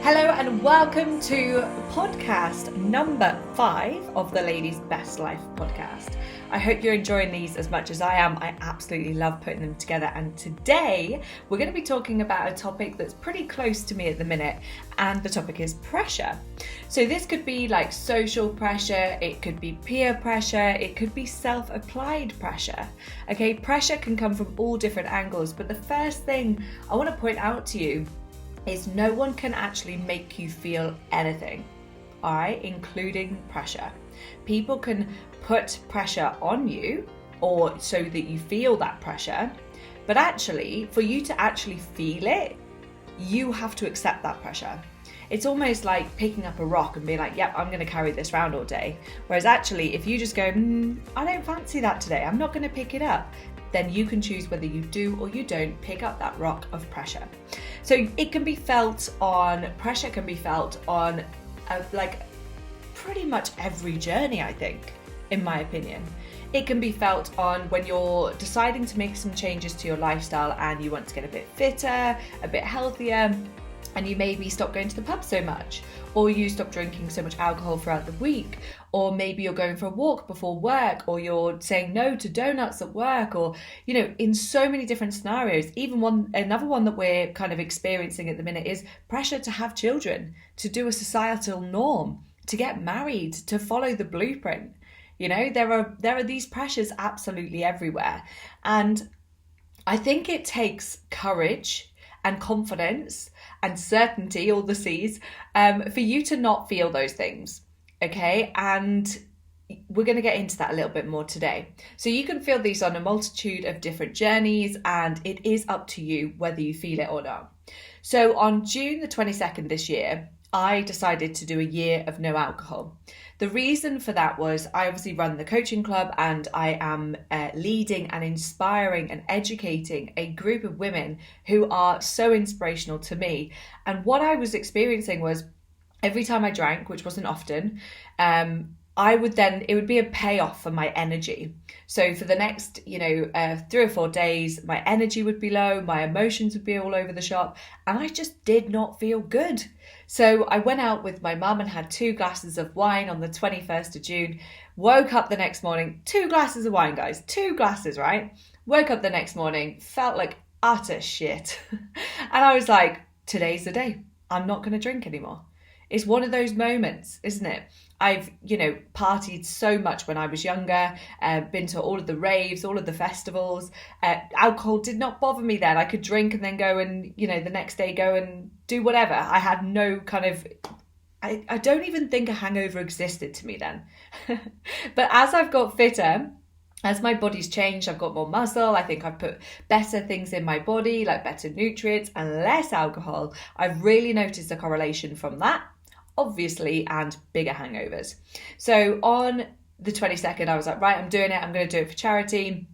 Hello and welcome to podcast number 5 of the Ladies Best Life podcast. I hope you're enjoying these as much as I am. I absolutely love putting them together, and today we're going to be talking about a topic that's pretty close to me at the minute, and the topic is pressure. So this could be like social pressure, it could be peer pressure, it could be self-applied pressure. Okay, pressure can come from all different angles, but the first thing I want to point out to you is no one can actually make you feel anything, all right, including pressure. People can put pressure on you or so that you feel that pressure, but actually for you to actually feel it, you have to accept that pressure. It's almost like picking up a rock and being like, yep, I'm going to carry this around all day. Whereas actually, if you just go, I don't fancy that today, I'm not going to pick it up, then you can choose whether you do or you don't pick up that rock of pressure. So it can be felt on, pressure can be felt on like pretty much every journey, I think, in my opinion. It can be felt on when you're deciding to make some changes to your lifestyle and you want to get a bit fitter, a bit healthier, and you maybe stop going to the pub so much, or you stop drinking so much alcohol throughout the week, or maybe you're going for a walk before work, or you're saying no to donuts at work, or, you know, in so many different scenarios. Even another one that we're kind of experiencing at the minute is pressure to have children, to do a societal norm, to get married, to follow the blueprint. You know, there are these pressures absolutely everywhere. And I think it takes courage and confidence and certainty, all the C's, for you to not feel those things, okay? And we're going to get into that a little bit more today. So you can feel these on a multitude of different journeys, and it is up to you whether you feel it or not. So on June the 22nd this year, I decided to do a year of no alcohol. The reason for that was I obviously run the coaching club, and I am leading and inspiring and educating a group of women who are so inspirational to me. And what I was experiencing was every time I drank, which wasn't often, it would be a payoff for my energy. So for the next, 3 or 4 days, my energy would be low, my emotions would be all over the shop, and I just did not feel good. So I went out with my mum and had 2 glasses of wine on the 21st of June, woke up the next morning, 2 glasses of wine, guys, 2 glasses, right? Woke up the next morning, felt like utter shit. And I was like, today's the day. I'm not going to drink anymore. It's one of those moments, isn't it? I've, partied so much when I was younger, been to all of the raves, all of the festivals. Alcohol did not bother me then. I could drink and then go and, the next day go and do whatever. I had no kind of, I don't even think a hangover existed to me then. But as I've got fitter, as my body's changed, I've got more muscle, I think I've put better things in my body, like better nutrients and less alcohol. I've really noticed a correlation from that, obviously, and bigger hangovers. So on the 22nd, I was like, right, I'm doing it. I'm going to do it for charity,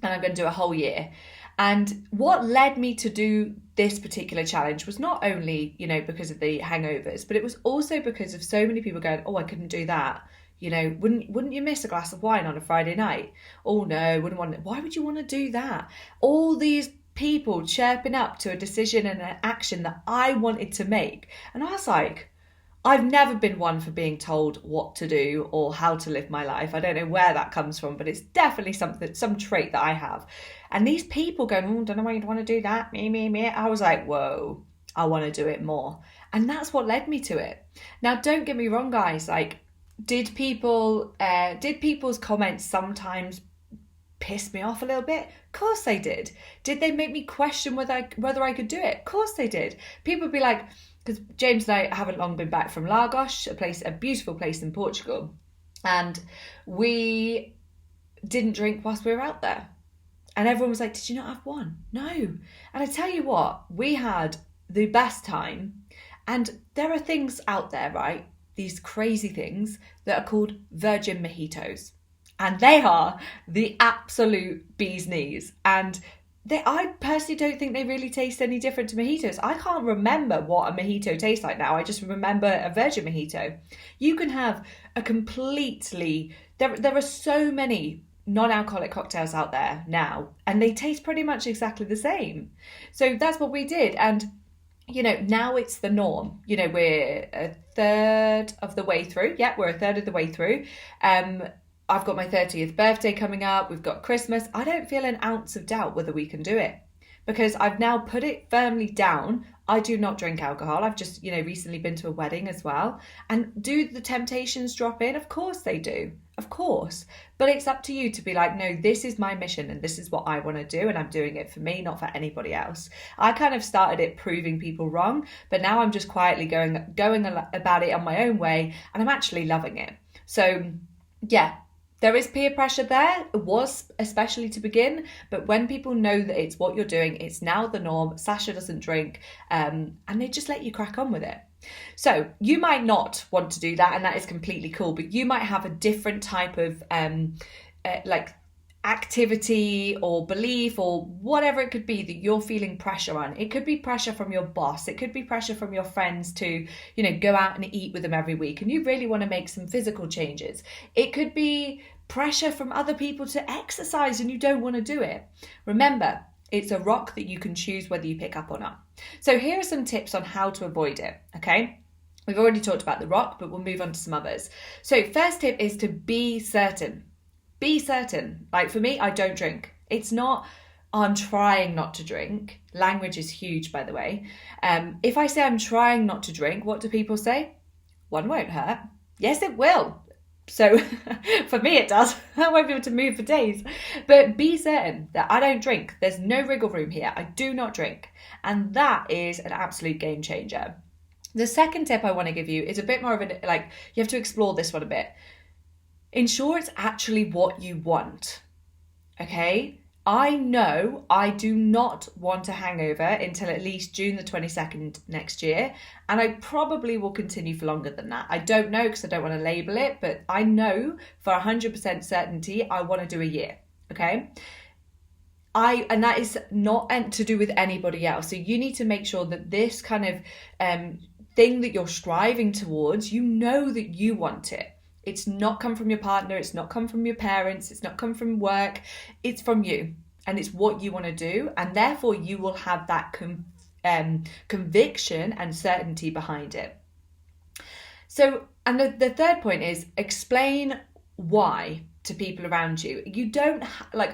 and I'm going to do a whole year. And what led me to do this particular challenge was not only, because of the hangovers, but it was also because of so many people going, oh, I couldn't do that. Wouldn't you miss a glass of wine on a Friday night? Oh no, wouldn't want it. Why would you want to do that? All these people chirping up to a decision and an action that I wanted to make. And I was like, I've never been one for being told what to do or how to live my life. I don't know where that comes from, but it's definitely some trait that I have. And these people going, oh, don't know why you'd want to do that. Me. I was like, whoa, I want to do it more. And that's what led me to it. Now, don't get me wrong, guys. Like, did people's comments sometimes piss me off a little bit? Of course they did. Did they make me question whether I could do it? Of course they did. People would be like, because James and I haven't long been back from Lagos, a beautiful place in Portugal, and we didn't drink whilst we were out there. And everyone was like, did you not have one? No. And I tell you what, we had the best time. And there are things out there, right? These crazy things that are called virgin mojitos. And they are the absolute bee's knees. And I personally don't think they really taste any different to mojitos. I can't remember what a mojito tastes like now. I just remember a virgin mojito. You can have a completely... There are so many non-alcoholic cocktails out there now, and they taste pretty much exactly the same. So that's what we did. And now it's the norm. We're a third of the way through. Yeah, we're a third of the way through. I've got my 30th birthday coming up. We've got Christmas. I don't feel an ounce of doubt whether we can do it because I've now put it firmly down. I do not drink alcohol. I've just, recently been to a wedding as well. And do the temptations drop in? Of course they do. Of course. But it's up to you to be like, no, this is my mission and this is what I want to do. And I'm doing it for me, not for anybody else. I kind of started it proving people wrong, but now I'm just quietly going about it on my own way. And I'm actually loving it. So yeah, there is peer pressure there. It was, especially to begin, but when people know that it's what you're doing, it's now the norm. Sasha doesn't drink, and they just let you crack on with it. So you might not want to do that, and that is completely cool, but you might have a different type of activity or belief or whatever it could be that you're feeling pressure on. It could be pressure from your boss. It could be pressure from your friends to, go out and eat with them every week and you really want to make some physical changes. It could be pressure from other people to exercise and you don't want to do it. Remember, it's a rock that you can choose whether you pick up or not. So here are some tips on how to avoid it, okay? We've already talked about the rock, but we'll move on to some others. So first tip is to be certain. Be certain. Like for me, I don't drink. It's not, I'm trying not to drink. Language is huge, by the way. If I say I'm trying not to drink, what do people say? One won't hurt. Yes, it will. So for me, it does. I won't be able to move for days. But be certain that I don't drink. There's no wriggle room here. I do not drink. And that is an absolute game changer. The second tip I want to give you is a bit more of you have to explore this one a bit. Ensure it's actually what you want, okay? I know I do not want a hangover until at least June the 22nd next year, and I probably will continue for longer than that. I don't know because I don't want to label it, but I know for 100% certainty I want to do a year, okay? And that is not to do with anybody else. So you need to make sure that this kind of thing that you're striving towards, you know that you want it. It's not come from your partner. It's not come from your parents. It's not come from work. It's from you. And it's what you want to do. And therefore, you will have that conviction and certainty behind it. So, and the third point is explain why to people around you. You don't,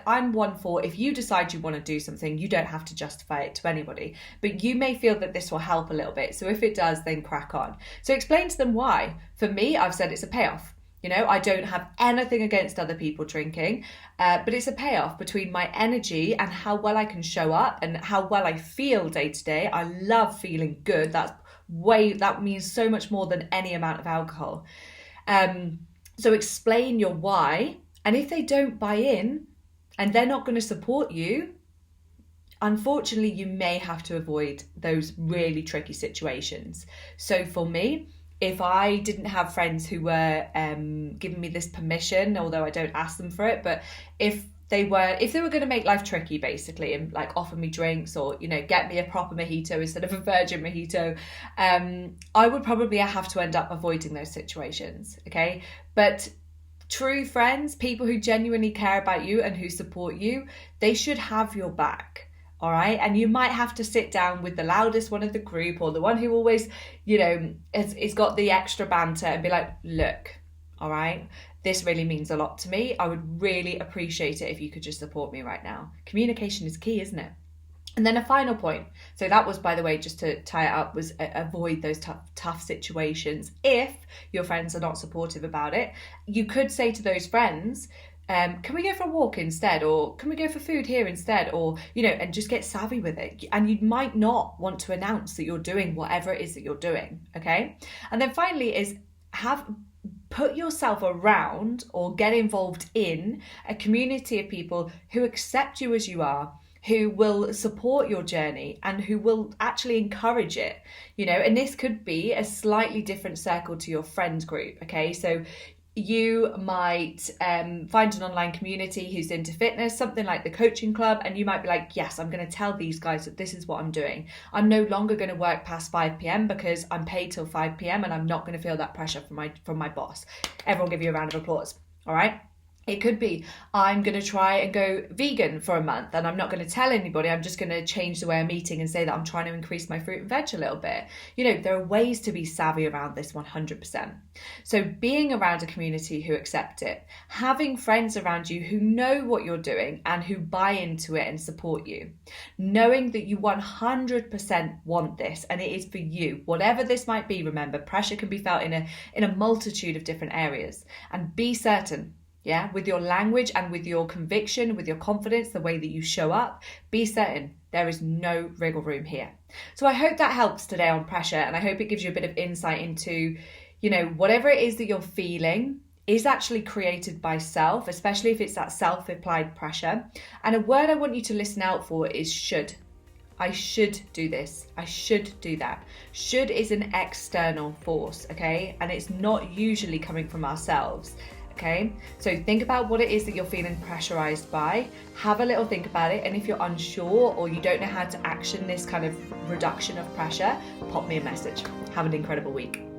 I'm one for, if you decide you want to do something, you don't have to justify it to anybody. But you may feel that this will help a little bit. So if it does, then crack on. So explain to them why. For me, I've said it's a payoff. I don't have anything against other people drinking, but it's a payoff between my energy and how well I can show up and how well I feel day to day. I love feeling good. That means so much more than any amount of alcohol. So explain your why. And if they don't buy in and they're not going to support you, unfortunately, you may have to avoid those really tricky situations. So for me, if I didn't have friends who were giving me this permission, although I don't ask them for it, but if they were going to make life tricky, basically, and offer me drinks or, get me a proper mojito instead of a virgin mojito, I would probably have to end up avoiding those situations, okay? But true friends, people who genuinely care about you and who support you, they should have your back. All right. And you might have to sit down with the loudest one of the group or the one who always, has got the extra banter and be like, look, all right, this really means a lot to me. I would really appreciate it if you could just support me right now. Communication is key, isn't it? And then a final point. So that was, by the way, just to tie it up, was avoid those tough situations. If your friends are not supportive about it, you could say to those friends, can we go for a walk instead? Or can we go for food here instead? Or, and just get savvy with it. And you might not want to announce that you're doing whatever it is that you're doing, okay? And then finally is put yourself around or get involved in a community of people who accept you as you are, who will support your journey and who will actually encourage it, and this could be a slightly different circle to your friends group, okay? So you might find an online community who's into fitness, something like the coaching club, and you might be like, yes, I'm going to tell these guys that this is what I'm doing. I'm no longer going to work past 5 p.m. because I'm paid till 5 p.m. and I'm not going to feel that pressure from my boss. Everyone give you a round of applause. All right. It could be, I'm going to try and go vegan for a month and I'm not going to tell anybody. I'm just going to change the way I'm eating and say that I'm trying to increase my fruit and veg a little bit. There are ways to be savvy around this 100%. So being around a community who accept it, having friends around you who know what you're doing and who buy into it and support you, knowing that you 100% want this and it is for you, whatever this might be. Remember, pressure can be felt in a multitude of different areas, and be certain. Yeah, with your language and with your conviction, with your confidence, the way that you show up, be certain there is no wriggle room here. So I hope that helps today on pressure, and I hope it gives you a bit of insight into, whatever it is that you're feeling is actually created by self, especially if it's that self-applied pressure. And a word I want you to listen out for is should. I should do this. I should do that. Should is an external force, okay? And it's not usually coming from ourselves. Okay, so think about what it is that you're feeling pressurized by. Have a little think about it. And if you're unsure or you don't know how to action this kind of reduction of pressure, pop me a message. Have an incredible week.